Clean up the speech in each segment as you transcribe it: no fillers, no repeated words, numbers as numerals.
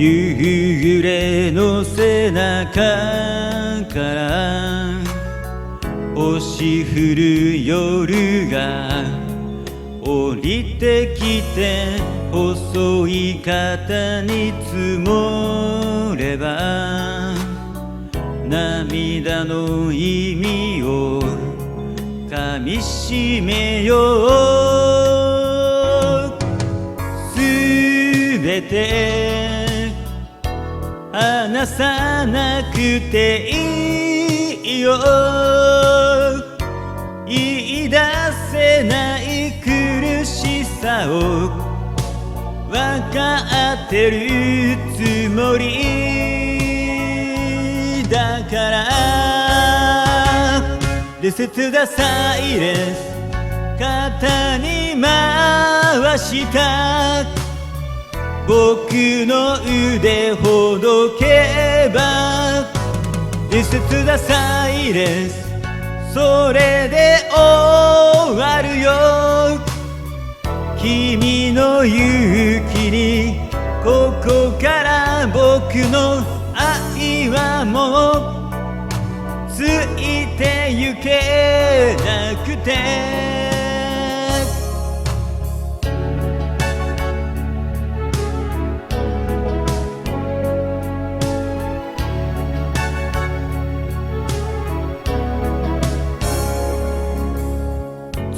夕暮れの背中から押し降る夜が降りてきて細い肩に積もれば涙の意味をかみしめよう。すべて話さなくていいよ。言い出せない苦しさをわかってるつもりだから、レセツだサイレンス肩に回した僕の腕ほどけば、レセツだサイレンスそれで終わるよ。君の勇気にここから僕の愛はもうついてゆけなくて、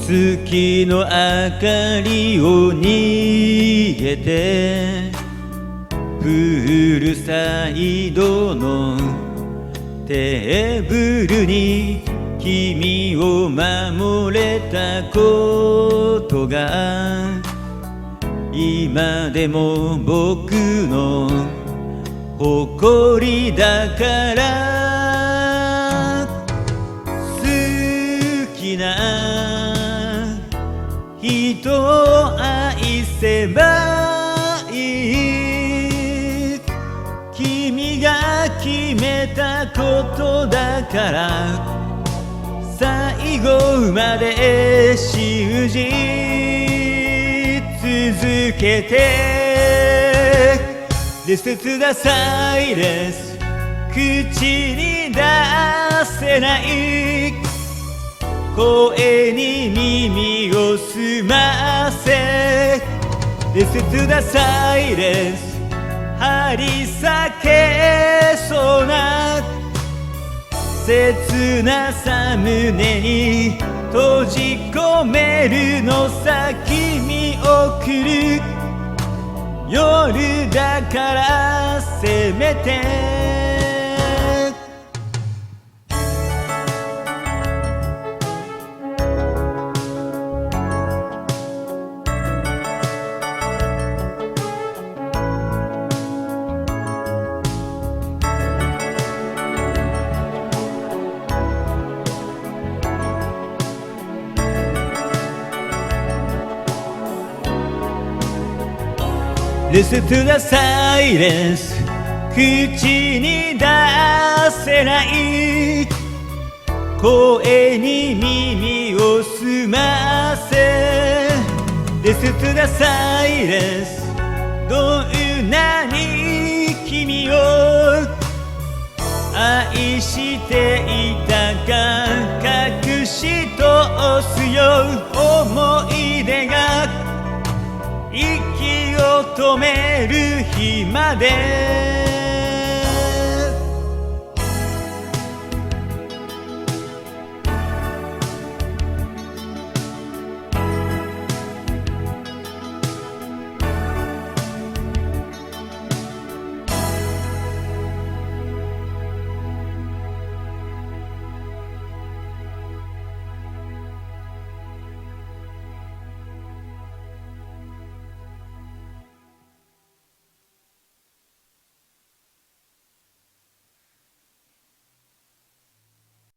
月の明かりを逃げてプールサイドのテーブルに君を守れたことが今でも僕の誇りだから、好きな人を愛せばいい。君が決めたことだから最後まで信じ続けて。レセツだサイレンス口に出せない声に耳を澄ませ。レセツだサイレンス張り裂けそうな切なさ胸に閉じ込めるのさ。君を送る夜だからせめてレセツだサイレンス口に出せない声に耳を澄ませ。レセツだサイレンスどんなに君を愛していたか隠し通すよ。思い出が息を止める日まで